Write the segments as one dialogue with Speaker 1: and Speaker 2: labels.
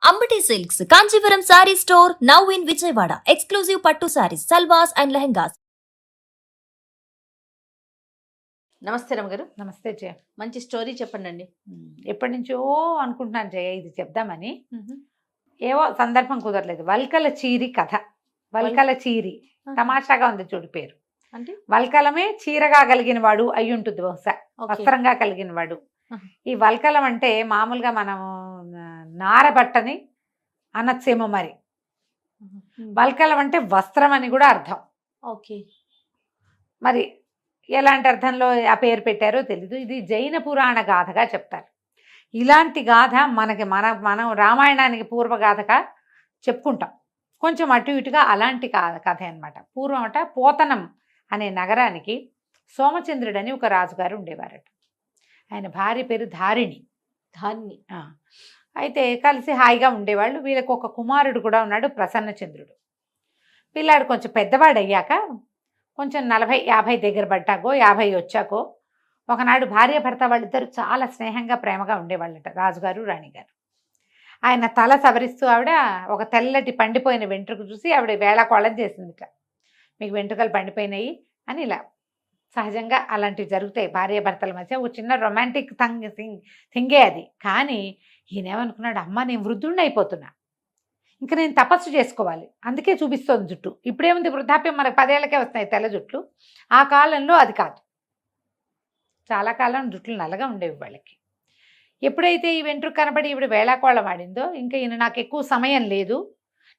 Speaker 1: Ambati silks Kanchipuram sari store now in Vijayawada. Exclusive పట్టు saris, సల్వాస్ and lehengas.
Speaker 2: నమస్తే రమగారు.
Speaker 3: నమస్తే జయ.
Speaker 2: మంచి స్టోరీ చెప్పండి.
Speaker 3: ఎప్పటి నుంచో అనుకుంటున్నాను జయ ఇది చెప్దామని. ఏవో సందర్భం కుదరలేదు. వల్కల చీరి కథ. వల్కల చీరి తమాషాగా ఉంది చూడు పేరు.
Speaker 2: అంటే
Speaker 3: వల్కలమే చీరగా కలిగిన వాడు అయి ఉంటుంది, బహుశా వస్త్రంగా కలిగిన వాడు. ఈ వల్కలం అంటే మామూలుగా మనం నారబట్టని అనొచ్చేమో మరి. వల్కలం అంటే వస్త్రం అని కూడా అర్థం.
Speaker 2: ఓకే,
Speaker 3: మరి ఎలాంటి అర్థంలో ఆ పేరు పెట్టారో తెలీదు. ఇది జైన పురాణ గాథగా చెప్తారు. ఇలాంటి గాథ మనం రామాయణానికి పూర్వగాథగా చెప్పుకుంటాం. కొంచెం అటు ఇటుగా అలాంటి కథ అనమాట. పూర్వం పోతనం అనే నగరానికి సోమచంద్రుడని ఒక రాజుగారు ఉండేవారట. ఆయన భార్య పేరు ధారిణి. అయితే కలిసి హాయిగా ఉండేవాళ్ళు. వీళ్ళకి ఒక కుమారుడు కూడా ఉన్నాడు, ప్రసన్నచంద్రుడు. పిల్లాడు కొంచెం పెద్దవాడు అయ్యాక, కొంచెం 40-50 దగ్గర పడ్డాకో 50 వచ్చాకో ఒకనాడు భార్య భర్త వాళ్ళిద్దరు చాలా స్నేహంగా ప్రేమగా ఉండేవాళ్ళట, రాజుగారు రాణిగారు. ఆయన తల సవరిస్తూ ఆవిడ ఒక తెల్లటి పండిపోయిన వెంట్రుక చూసి ఆవిడ వేళాకోళం చేసిందిట. మీకు వెంట్రుకలు పండిపోయినాయి అని. ఇలా సహజంగా అలాంటివి జరుగుతాయి భార్య భర్తల మధ్య. ఒక చిన్న రొమాంటిక్ థింగే అది. కానీ ఈయనేమనుకున్నాడు, అమ్మ నేను వృద్ధుడిని అయిపోతున్నా, ఇంకా నేను తపస్సు చేసుకోవాలి, అందుకే చూపిస్తోంది జుట్టు. ఇప్పుడేముంది వృద్ధాప్యం, మనకు 10 ఏళ్లకే వస్తాయి తెల్ల జుట్లు. ఆ కాలంలో అది కాదు, చాలా కాలం జుట్లు నల్లగా ఉండేవి వాళ్ళకి. ఎప్పుడైతే ఈ వెంట్రుక కనబడి ఈవిడ వేళాకోళం ఆడిందో, ఇంకా ఈయన నాకు ఎక్కువ సమయం లేదు,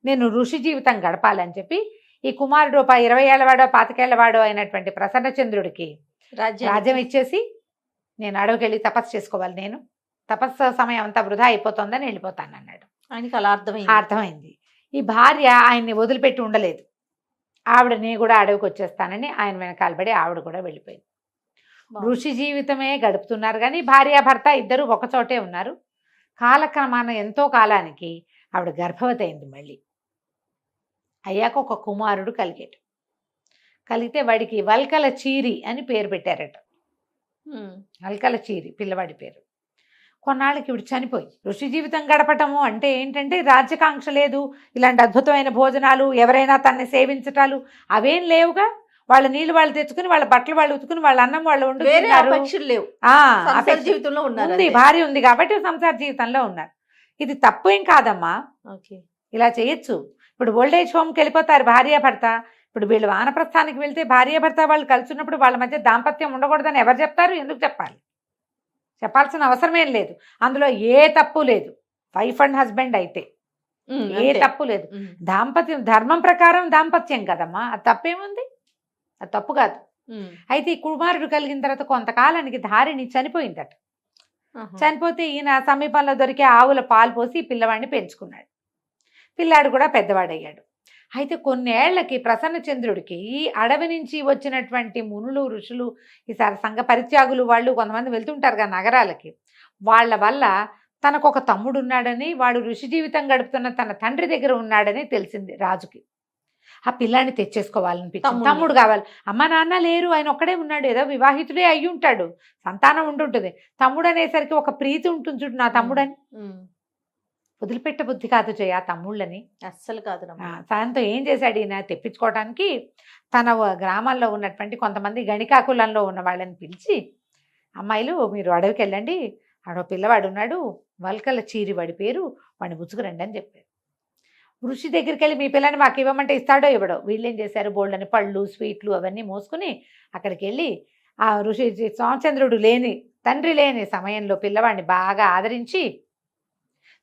Speaker 3: నేను ఋషి జీవితం గడపాలని చెప్పి ఈ కుమారుడు 20 ఏళ్లవాడో 25 ఏళ్లవాడో అయినటువంటి ప్రసన్నచంద్రుడికి రాజ్యం ఇచ్చేసి, నేను అడవికి వెళ్ళి తపస్సు చేసుకోవాలి, నేను తపస్సు సమయం అంతా వృధా అయిపోతుందని వెళ్ళిపోతాను అన్నాడు.
Speaker 2: ఆయనకి అలా
Speaker 3: అర్థమైంది. ఈ భార్య ఆయన్ని వదిలిపెట్టి ఉండలేదు. ఆవిడ నేను కూడా అడవికి వచ్చేస్తానని ఆయన వెనకాలబడి ఆవిడ కూడా వెళ్ళిపోయింది. ఋషి జీవితమే గడుపుతున్నారు. కానీ భార్యాభర్త ఇద్దరు ఒకచోటే ఉన్నారు. కాలక్రమాన ఎంతో కాలానికి ఆవిడ గర్భవతి అయింది. మళ్ళీ అయ్యాక ఒక కుమారుడు కలిగితే వాడికి వల్కల చీరి అని పేరు పెట్టారట. వల్కల చీరి పిల్లవాడి పేరు. కొన్నాళ్ళకి ఇవిడు చనిపోయింది. ఋషి జీవితం గడపటము అంటే ఏంటంటే రాజ్యకాంక్ష లేదు, ఇలాంటి అద్భుతమైన భోజనాలు, ఎవరైనా తనని సేవించటాలు అవేం లేవుగా. వాళ్ళ నీళ్ళు వాళ్ళు తెచ్చుకుని, వాళ్ళ బట్టలు వాళ్ళు ఉతుకుని, వాళ్ళ అన్నం వాళ్ళు
Speaker 2: లేవు. జీవితంలో
Speaker 3: ఉంది, భార్య ఉంది కాబట్టి సంసార జీవితంలో ఉన్నారు. ఇది తప్పు ఏం కాదమ్మా, ఇలా చేయొచ్చు. ఇప్పుడు ఓల్డేజ్ హోమ్కి వెళ్ళిపోతారు భార్యాభర్త. ఇప్పుడు వీళ్ళు వానప్రస్థానికి వెళ్తే భార్యాభర్త వాళ్ళు కలిసి ఉన్నప్పుడు వాళ్ళ మధ్య దాంపత్యం ఉండకూడదని ఎవరు చెప్తారు? ఎందుకు చెప్పాలి? చెప్పాల్సిన అవసరమేం లేదు. అందులో ఏ తప్పు లేదు. వైఫ్ అండ్ హస్బెండ్ అయితే ఏ తప్పు లేదు. దాంపత్యం ధర్మం ప్రకారం దాంపత్యం కదమ్మా, అది తప్పేముంది? అది తప్పు కాదు. అయితే ఈ కుమారుడు కలిగిన తర్వాత కొంతకాలానికి ధారిణి చనిపోయిందట. చనిపోతే ఈయన సమీపంలో దొరికే ఆవుల పాలు పోసి పిల్లవాడిని పెంచుకున్నాడు. పిల్లాడు కూడా పెద్దవాడయ్యాడు. అయితే కొన్నేళ్లకి ప్రసన్నచంద్రుడికి ఈ అడవి నుంచి వచ్చినటువంటి మునులు, ఋషులు, ఈ సంఘ పరిత్యాగులు వాళ్ళు కొంతమంది వెళ్తుంటారు కదా నగరాలకి, వాళ్ళ వల్ల తనకు ఒక తమ్ముడు ఉన్నాడని, వాడు ఋషి జీవితం గడుపుతున్న తన తండ్రి దగ్గర ఉన్నాడని తెలిసింది రాజుకి. ఆ పిల్లాన్ని తెచ్చేసుకోవాలనిపించింది. తమ్ముడు కావాలి. అమ్మ నాన్న లేరు, ఆయన ఒక్కడే ఉన్నాడు, ఏదో వివాహితుడే అయ్యి ఉంటాడు, సంతానం ఉంటుంటుంది. తమ్ముడు అనేసరికి ఒక ప్రీతి ఉంటుంది చూడు, నా తమ్ముడని. వదిలిపెట్ట బుద్ధి కాదు జయ తమ్ముళ్ళని,
Speaker 2: అస్సలు కాదు.
Speaker 3: దాంతో ఏం చేశాడు ఈయన, తెప్పించుకోవడానికి తన గ్రామాల్లో ఉన్నటువంటి కొంతమంది గణికాకులంలో ఉన్న వాళ్ళని పిలిచి, అమ్మాయిలు మీరు అడవికి వెళ్ళండి, ఆడో పిల్లవాడు ఉన్నాడు, వల్కల చీరి వాడి పేరు, వాడిని బుచ్చుకురండి అని చెప్పారు. ఋషి దగ్గరికి వెళ్ళి మీ పిల్లని మాకు ఇవ్వమంటే ఇస్తాడో ఇవ్వడో. వీళ్ళు ఏం చేశారు, బోల్డని పళ్ళు స్వీట్లు అవన్నీ మోసుకుని అక్కడికి వెళ్ళి ఆ ఋషి సోమచంద్రుడు తండ్రి లేని సమయంలో పిల్లవాడిని బాగా ఆదరించి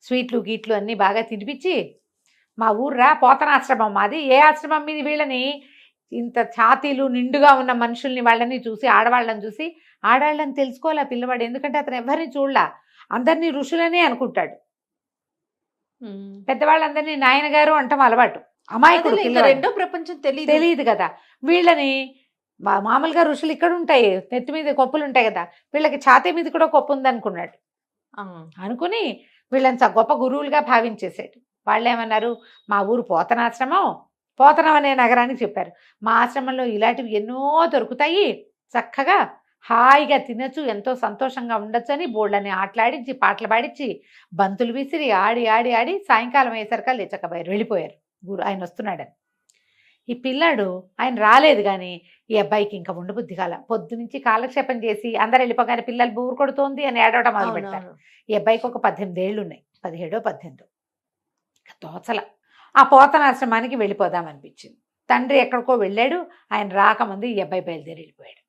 Speaker 3: స్వీట్లు గీట్లు అన్నీ బాగా తినిపించి, మా ఊర్రా పోతనాశ్రమం మాది, ఏ ఆశ్రమం మీద వీళ్ళని ఇంత ఛాతీలు నిండుగా ఉన్న మనుషుల్ని వాళ్ళని చూసి, ఆడవాళ్ళని చూసి ఆడవాళ్ళని తెలుసుకోవాలి ఆ పిల్లవాడు. ఎందుకంటే అతను ఎవరిని చూడలా, అందరినీ ఋషులనే అనుకుంటాడు. పెద్దవాళ్ళందరినీ నాయనగారు అంటాం అలవాటు. అమాయకుడు,
Speaker 2: రెండో ప్రపంచం
Speaker 3: తెలియదు కదా వీళ్ళని. మామూలుగా ఋషులు ఇక్కడ ఉంటాయి, నెత్తి మీద కొప్పులు ఉంటాయి కదా, వీళ్ళకి ఛాతీ మీద కూడా కొప్పు ఉందనుకున్నాడు. అనుకుని వీళ్ళని గొప్ప గురువులుగా భావించేసాడు. వాళ్ళు ఏమన్నారు, మా ఊరు పోతనాశ్రమం, పోతనం అనే నగరానికి చెప్పారు. మా ఆశ్రమంలో ఇలాంటివి ఎన్నో దొరుకుతాయి, చక్కగా హాయిగా తినచ్చు, ఎంతో సంతోషంగా ఉండొచ్చు అని బోళ్ళని ఆటలాడించి పాటలు పాడించి బంతులు విసిరి ఆడి ఆడి ఆడి సాయంకాలం అయ్యేసరికి లేచకపోయారు, వెళ్ళిపోయారు. ఆయన వస్తున్నాడని. ఈ పిల్లాడు ఆయన రాలేదు, కానీ ఈ అబ్బాయికి ఇంకా ఉండబుద్ధి కాల. పొద్దు నుంచి కాలక్షేపం చేసి అందరు వెళ్ళిపోగానే పిల్లలు బూరు కొడుతోంది అని ఏడవడం మొదలు పెడతారు. ఈ అబ్బాయికి ఒక 18 ఏళ్ళు ఉన్నాయి, 17 18. తోచల ఆ పోతనాశ్రమానికి వెళ్ళిపోదామనిపించింది. తండ్రి ఎక్కడికో వెళ్ళాడు, ఆయన రాకముందు ఈ అబ్బాయి బయలుదేరి వెళ్ళిపోయాడు.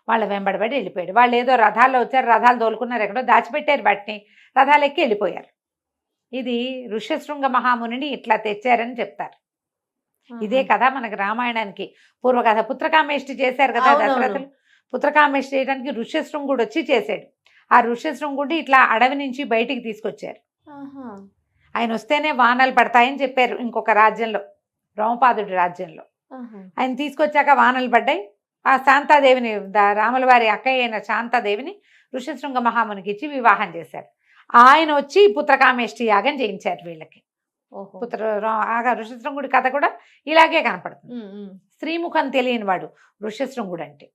Speaker 3: వాళ్ళ వెంబడబడి వెళ్ళిపోయాడు. వాళ్ళు ఏదో రథాల్లో వచ్చారు, రథాలు తోలుకున్నారు, ఎక్కడో దాచిపెట్టారు, వాటిని రథాలు ఎక్కి వెళ్ళిపోయారు. ఇది ఋష్యశృంగ మహామునిని ఇట్లా తెచ్చారని చెప్తారు. ఇదే కథ మనకి రామాయణానికి పూర్వకథ. పుత్రకామేష్టి చేశారు కదా దశరథులు. పుత్రకామేష్టి చేయడానికి ఋష్యశృంగుడు వచ్చి చేశాడు. ఆ ఋష్యశృంగుడి ఇట్లా అడవి నుంచి బయటికి తీసుకొచ్చారు. ఆయన వస్తేనే వానలు పడతాయని చెప్పారు ఇంకొక రాజ్యంలో, రోమపాదుడి రాజ్యంలో. ఆయన తీసుకొచ్చాక వానలు పడ్డాయి. ఆ శాంతాదేవిని, రాముల వారి అక్కయ్య అయిన శాంతాదేవిని ఋష్యశృంగ మహామునికి ఇచ్చి వివాహం చేశారు. ఆయన వచ్చి పుత్రకామేష్టి యాగం చేయించారు వీళ్ళకి. ఋష్యశృంగుడి కథ కూడా ఇలాగే కనపడుతుంది. స్త్రీముఖం తెలియని వాడు ఋష్యశృంగుడు అంటే.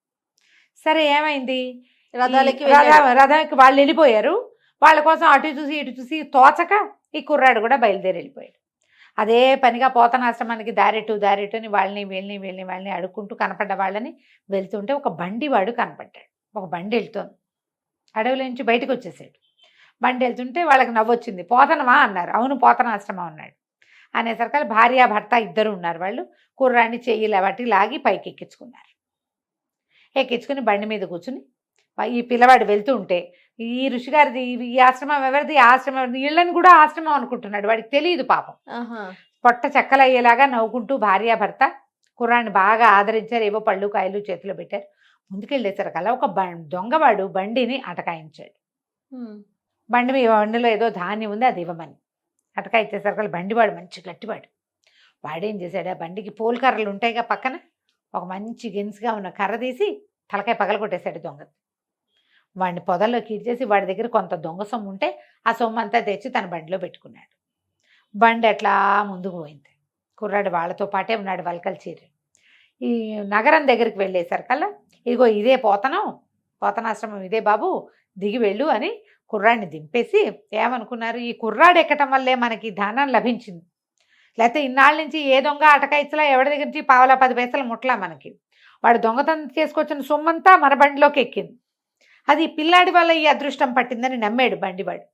Speaker 3: సరే ఏమైంది, రథానికి వాళ్ళు వెళ్ళిపోయారు. వాళ్ళ కోసం అటు చూసి ఇటు చూసి తోచక ఈ కుర్రాడు కూడా బయలుదేరి వెళ్ళిపోయాడు. అదే పనిగా పోతనాశ్రమానికి దారెటు అని వాళ్ళని అడుక్కుంటూ కనపడ్డ వాళ్ళని వెళ్తుంటే ఒక బండి వాడు కనపడ్డాడు. ఒక బండి వెళ్తోంది, అడవిలో నుంచి బయటకు వచ్చేసాడు. బండి వెళ్తుంటే వాళ్ళకి నవ్వొచ్చింది. పోతనమా అన్నారు. అవును పోతనాశ్రమం అన్నాడు. అనేసరికి భార్య భర్త ఇద్దరు ఉన్నారు. వాళ్ళు కుర్రాన్ని చెయ్యిల బట్టి లాగి పైకి ఎక్కించుకున్నారు. ఎక్కించుకుని బండి మీద కూర్చుని ఈ పిల్లవాడు వెళ్తూ ఉంటే ఈ ఋషిగారిది ఈ ఆశ్రమం ఎవరిది, ఆశ్రమం వీళ్ళని కూడా ఆశ్రమం అనుకుంటున్నాడు. వాడికి తెలియదు పాపం. పొట్ట చెక్కలయ్యేలాగా నవ్వుకుంటూ భార్య భర్త కుర్రాన్ని బాగా ఆదరించారు. ఏవో పళ్ళు కాయలు చేతిలో పెట్టారు. ముందుకెళ్ళేసరికల్లా ఒక దొంగవాడు బండిని అటకాయించాడు. బండిలో ఏదో ధాన్యం ఉంది, అది ఇవ్వమని అటకాయించేసరికల్లా బండివాడు మంచి గట్టివాడు. వాడేం చేశాడు, ఆ బండికి పోల్కర్రలు ఉంటాయిగా పక్కన, ఒక మంచి గెన్స్గా ఉన్న కర్ర తీసి తలకాయ పగల కొట్టేశాడు దొంగ. వాడిని పొదల్లో కీడ్చేసి వాడి దగ్గర కొంత దొంగ సొమ్ము ఉంటే ఆ సొమ్ము అంతా తెచ్చి తన బండిలో పెట్టుకున్నాడు. బండి అట్లా ముందుకు పోయింది. కుర్రాడు వాళ్ళతో పాటే ఉన్నాడు, వలకల చీర. ఈ నగరం దగ్గరికి వెళ్ళేసరికల్లా ఇదిగో ఇదే పోతనాశ్రమం ఇదే బాబు, దిగి వెళ్ళు అని కుర్రాడిని దింపేసి ఏమనుకున్నారు, ఈ కుర్రాడు ఎక్కటం వల్లే మనకి ధనం లభించింది. లేకపోతే ఇన్నాళ్ళ నుంచి ఏ దొంగ అటకాయిచ్చలా ఎవరి దగ్గర నుంచి పావలా 10 పైసలు ముట్లా మనకి. వాడు దొంగతనం చేసుకొచ్చిన సొమ్మంతా మన బండిలోకి ఎక్కింది. అది పిల్లాడి వల్ల ఈ అదృష్టం పట్టిందని నమ్మాడు బండివాడు.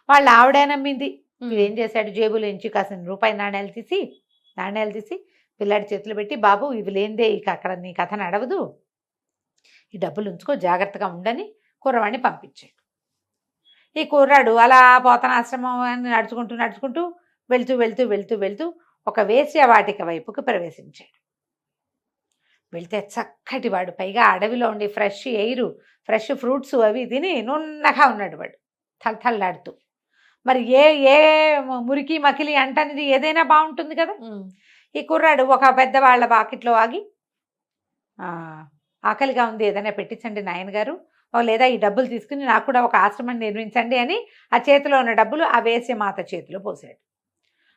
Speaker 3: వాళ్ళ ఆవిడే నమ్మింది. ఏం చేశాడు, జేబులోంచి కాసిన రూపాయి నాణ్యాలు తీసి పిల్లాడి చేతులు పెట్టి, బాబు ఇవి లేనిదే ఇక అక్కడ నీ కథ నడవదు, ఈ డబ్బులు ఉంచుకో, జాగ్రత్తగా ఉండని కుర్రవాడిని పంపించాడు. ఈ కుర్రాడు అలా పోతనాశ్రమం నడుచుకుంటూ వెళ్తూ ఒక వేశ్యవాటిక వైపుకు ప్రవేశించాడు. వెళ్తే చక్కటి వాడు, పైగా అడవిలో ఉండి ఫ్రెష్ ఎయిర్, ఫ్రెష్ ఫ్రూట్స్ అవి తిని నున్నగా ఉన్నాడు వాడు, తలతల్లాడుతూ. మరి ఏ మురికి మకిలి అంటనేది ఏదైనా బాగుంటుంది కదా. ఈ కుర్రాడు ఒక పెద్దవాళ్ళ వాకిట్లో ఆగి, ఆకలిగా ఉంది, ఏదైనా పెట్టించండి నాయనగారు, లేదా ఈ డబ్బులు తీసుకుని నాకు కూడా ఒక ఆశ్రమం నిర్మించండి అని ఆ చేతిలో ఉన్న డబ్బులు ఆ వేశ్యమాత చేతిలో పోసాడు.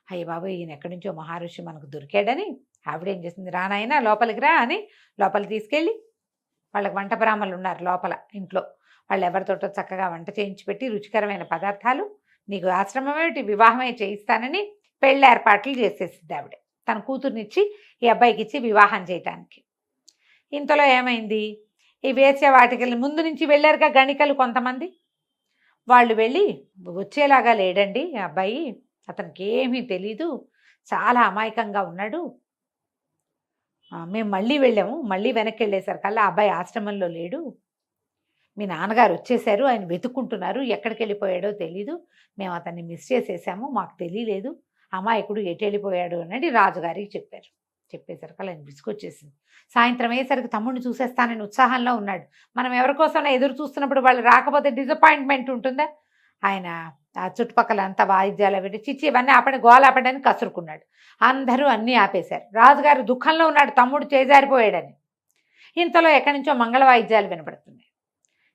Speaker 3: అయ్య బాబు, ఈయన ఎక్కడి నుంచో మహర్షి మనకు దొరికాడని ఆవిడేం చేసింది, రానాయన లోపలికి రా అని లోపలికి తీసుకెళ్ళి, వాళ్ళకి వంట బ్రాహ్మణులు ఉన్నారు లోపల ఇంట్లో, వాళ్ళు ఎవరితోటో చక్కగా వంట చేయించి పెట్టి రుచికరమైన పదార్థాలు, నీకు ఆశ్రమం ఏమిటి వివాహమే చేయిస్తానని పెళ్ళి ఏర్పాట్లు చేసేసింది ఆవిడ. తన కూతుర్నిచ్చి ఈ అబ్బాయికి ఇచ్చి వివాహం చేయటానికి. ఇంతలో ఏమైంది, ఈ వేశ్యవాటికలు ముందు నుంచి వెళ్ళారుగా గణికలు కొంతమంది, వాళ్ళు వెళ్ళి వచ్చేలాగా లేడండి అబ్బాయి, అతనికి ఏమీ తెలీదు, చాలా అమాయకంగా ఉన్నాడు, మేము మళ్ళీ వెళ్ళాము, మళ్ళీ వెనక్కి వెళ్ళేసరికల్లా అబ్బాయి ఆశ్రమంలో లేడు, మీ నాన్నగారు వచ్చేసారు, ఆయన వెతుక్కుంటున్నారు, ఎక్కడికి వెళ్ళిపోయాడో తెలీదు, మేము అతన్ని మిస్ చేసేసాము, మాకు తెలియలేదు, అమాయకుడు ఎటు వెళ్ళిపోయాడు అని రాజుగారికి చెప్పారు. చెప్పేసరికి ఆయన విసుకొచ్చేసింది. సాయంత్రం అయ్యేసరికి తమ్ముడిని చూసేస్తానని ఉత్సాహంలో ఉన్నాడు. మనం ఎవరికోసం ఎదురు చూస్తున్నప్పుడు వాళ్ళు రాకపోతే డిసప్పాయింట్మెంట్ ఉంటుందా. ఆయన ఆ చుట్టుపక్కల అంతా వాయిద్యాలు పెట్టి చిచ్చి ఇవన్నీ ఆపండి, గోల ఆపడని కసురుకున్నాడు. అందరూ అన్నీ ఆపేశారు. రాజుగారు దుఃఖంలో ఉన్నాడు, తమ్ముడు చేజారిపోయాడని. ఇంతలో ఎక్కడి నుంచో మంగళ వాయిద్యాలు వినపడుతున్నాయి.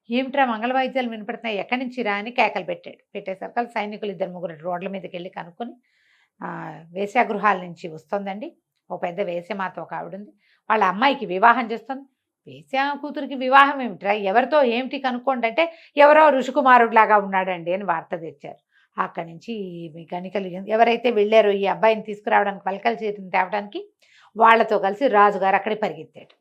Speaker 3: ఏమిట్రా మంగళ వాయిద్యాలు వినపడుతున్నాయి, ఎక్కడి నుంచి రా అని కేకలు పెట్టాడు. పెట్టేసరికి సైనికులు 2-3 రోడ్ల మీదకి వెళ్ళి కనుక్కొని, వేశ్యాగృహాల నుంచి వస్తుందండి, ఓ పెద్ద వేశ్యమాత ఒక ఆవిడ ఉంది, వాళ్ళ అమ్మాయికి వివాహం చేస్తుంది, వేశ్యామ కూతురికి వివాహం ఏమిట్రా, ఎవరితో ఏమిటి కనుక్కోండి అంటే ఎవరో ఋషికుమారుడిలాగా ఉన్నాడండి అని వార్త తెచ్చారు. అక్కడి నుంచి ఈ గణికలు ఎవరైతే వెళ్ళారో ఈ అబ్బాయిని తీసుకురావడానికి పలకల చీరని తేవడానికి వాళ్ళతో కలిసి రాజుగారు అక్కడికి పరిగెత్తాడు.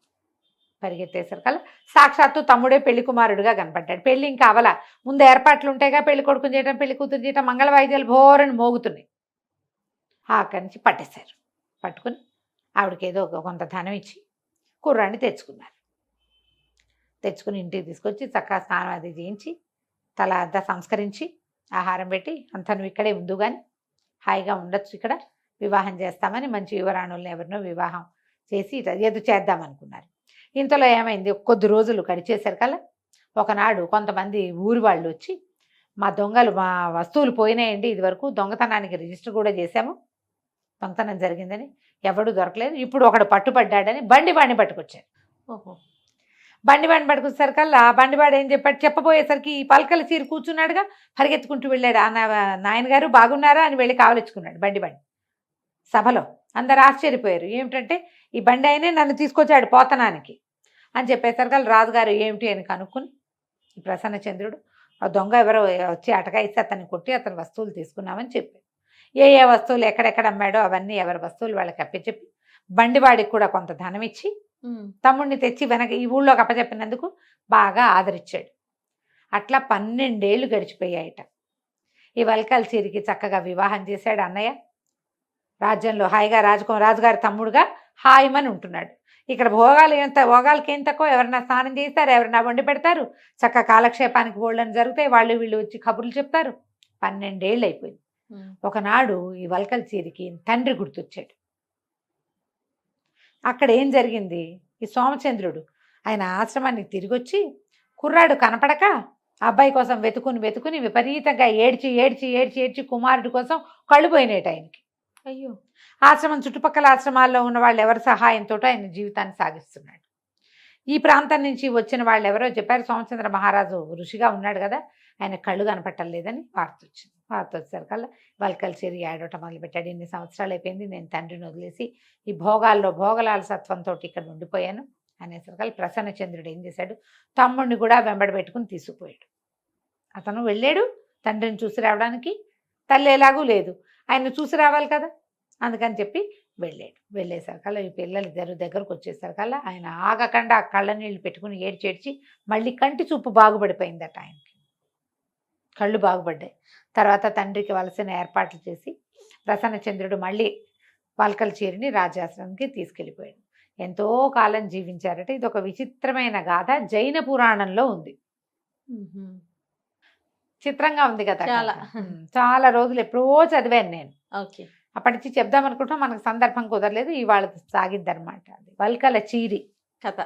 Speaker 3: పరిగెత్తేసరికల్లా సాక్షాత్తు తమ్ముడే పెళ్లి కుమారుడుగా కనపడ్డాడు. పెళ్లి ఇంకా అవల, ముందు ఏర్పాట్లు ఉంటాయిగా, పెళ్లి కొడుకుని చేయటం పెళ్లి కూతురు చేయటం, మంగళ వాయిద్యాలు భోరని మోగుతున్నాయి. అక్కడి నుంచి పట్టేశారు. పట్టుకుని ఆవిడకి ఏదో కొంత ధనం ఇచ్చి కుర్రాన్ని తెచ్చుకున్నారు. తెచ్చుకుని ఇంటికి తీసుకొచ్చి చక్కగా స్నానం అది చేయించి తల అంతా సంస్కరించి ఆహారం పెట్టి అంతా నువ్వు ఇక్కడే ఉండు కానీ హాయిగా ఉండొచ్చు, ఇక్కడ వివాహం చేస్తామని మంచి యువరాణుల్ని ఎవరినో వివాహం చేసి ఎదు చేద్దామనుకున్నారు. ఇంతలో ఏమైంది, కొద్ది రోజులు గడిచేసరికల్లా ఒకనాడు కొంతమంది ఊరి వాళ్ళు వచ్చి మా దొంగలు మా వస్తువులు పోయినాయండి, ఇదివరకు దొంగతనానికి రిజిస్టర్ కూడా చేశాము, దొంగతనం జరిగిందని ఎవడు దొరకలేదు, ఇప్పుడు ఒకడు పట్టుబడ్డాడని బండివాడిని పట్టుకొచ్చారు.
Speaker 2: ఓహో.
Speaker 3: బండివాడిని పట్టుకొచ్చేసరికల్లా బండివాడు ఏం చెప్పాడు, చెప్పబోయేసరికి ఈ పలకల చీర కూర్చున్నాడుగా, పరిగెత్తుకుంటూ వెళ్ళాడు. నాయనగారు బాగున్నారా అని వెళ్ళి కావలించుకున్నాడు బండివాడిని. సభలో అందరు ఆశ్చర్యపోయారు, ఏమిటంటే ఈ బండి అయినే నన్ను తీసుకొచ్చాడు పోతనానికి అని చెప్పేసరికల్లా రాజుగారు ఏమిటి అని కనుక్కుని ఈ ప్రసన్నచంద్రుడు ఆ దొంగ ఎవరో వచ్చి అటకాయిస్తే అతన్ని కొట్టి అతని వస్తువులు తీసుకున్నామని చెప్పాడు. ఏ ఏ వస్తువులు ఎక్కడెక్కడ అమ్మాడో అవన్నీ ఎవరి వస్తువులు వాళ్ళకి అప్పచెప్పి బండివాడికి కూడా కొంత ధనం ఇచ్చి తమ్ముడిని తెచ్చి వెనక ఈ ఊళ్ళోకి అప్పచెప్పినందుకు బాగా ఆదరించాడు. అట్లా 12 ఏళ్ళు గడిచిపోయాయట. ఈ వల్కల్ చీరికి చక్కగా వివాహం చేశాడు అన్నయ్య. రాజ్యంలో హాయిగా రాజుగారి తమ్ముడుగా హాయిమని ఉంటున్నాడు. ఇక్కడ భోగాలకి ఏం తక్కువ, ఎవరైనా స్నానం చేస్తారు, ఎవరైనా వండి పెడతారు, చక్క కాలక్షేపానికి బోళ్ళని జరుగుతాయి, వాళ్ళు వీళ్ళు వచ్చి కబుర్లు చెప్తారు. 12 ఏళ్ళు అయిపోయింది. ఒకనాడు ఈ వల్కల్ చీరికి తండ్రి గుర్తొచ్చాడు. అక్కడ ఏం జరిగింది, ఈ సోమచంద్రుడు ఆయన ఆశ్రమానికి తిరిగి వచ్చి కుర్రాడు కనపడక అబ్బాయి కోసం వెతుకుని విపరీతంగా ఏడ్చి కుమారుడి కోసం కళ్ళు పోయినాయి ఆయనకి.
Speaker 2: అయ్యో.
Speaker 3: ఆశ్రమం చుట్టుపక్కల ఆశ్రమాల్లో ఉన్న వాళ్ళు ఎవరి సహాయంతో ఆయన జీవితాన్ని సాగిస్తున్నాడు. ఈ ప్రాంతం నుంచి వచ్చిన వాళ్ళు ఎవరో చెప్పారు, సోమచంద్ర మహారాజు ఋషిగా ఉన్నాడు కదా, ఆయన కళ్ళు కనపట్టలేదని వార్త వచ్చింది. వార్త వచ్చేసరికల్లా వల్కల్ చీరి ఏడవటం మొదలుపెట్టాడు. ఇన్ని సంవత్సరాలు అయిపోయింది, నేను తండ్రిని వదిలేసి ఈ భోగాల సత్వంతో ఇక్కడ ఉండిపోయాను అనేసరికల్లా ప్రసన్నచంద్రుడు ఏం చేశాడు, తమ్ముడిని కూడా వెంబడి పెట్టుకుని తీసుకుపోయాడు. అతను వెళ్ళాడు తండ్రిని చూసి రావడానికి, తల్లి ఎలాగూ లేదు, ఆయన చూసి రావాలి కదా, అందుకని చెప్పి వెళ్ళాడు. వెళ్ళేసరికల్లా ఈ పిల్లలు ఇద్దరు దగ్గరకు వచ్చేసరికల్లా ఆయన ఆగకుండా కళ్ళ నీళ్ళు పెట్టుకుని ఏడ్చి మళ్ళీ కంటి చూపు బాగుపడిపోయిందట. ఆయనకి కళ్ళు బాగుపడ్డాయి. తర్వాత తండ్రికి వలసిన ఏర్పాట్లు చేసి ప్రసన్నచంద్రుడు మళ్ళీ వల్కల్ చీరిని రాజాశ్రమానికి తీసుకెళ్ళిపోయాడు. ఎంతో కాలం జీవించారట. ఇది ఒక విచిత్రమైన గాథ జైన పురాణంలో ఉంది. చిత్రంగా ఉంది కదా, చాలా రోజులు ఎప్పుడో చదివాను నేను.
Speaker 2: ఓకే.
Speaker 3: అప్పటి నుంచి చెప్దాం అనుకుంటా, మనకు సందర్భం కుదరలేదు, ఇవాళ సాగిద్దనమాట. అది వల్కల చీరి
Speaker 2: కథ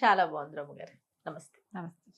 Speaker 2: చాలా బాగుంది రమ్మ గారు. నమస్తే.
Speaker 3: నమస్తే.